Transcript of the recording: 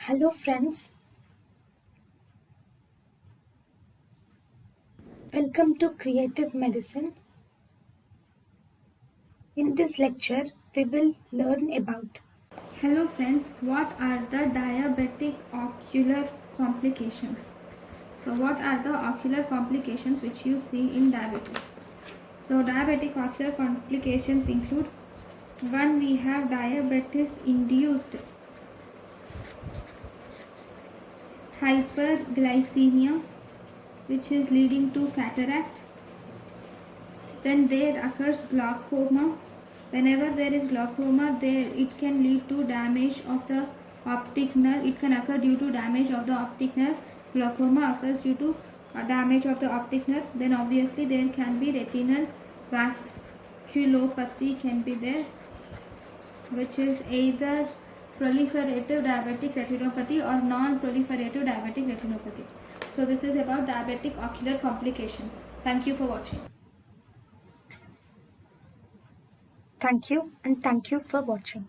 Hello friends, welcome to Creative Medicine. In this lecture, we will learn about. Hello friends, what are the diabetic ocular complications? So what are the ocular complications which you see in diabetes? So diabetic ocular complications include: one, we have diabetes induced hyperglycemia, which is leading to cataract. Then there occurs glaucoma. Whenever there is glaucoma, it can lead to damage of the optic nerve. It can occur due to damage of the optic nerve. Glaucoma occurs due to damage of the optic nerve. Then obviously there can be retinal vasculopathy can be there, which is either proliferative diabetic retinopathy or non-proliferative diabetic retinopathy. So this is about diabetic ocular complications. Thank you for watching. Thank you and thank you for watching.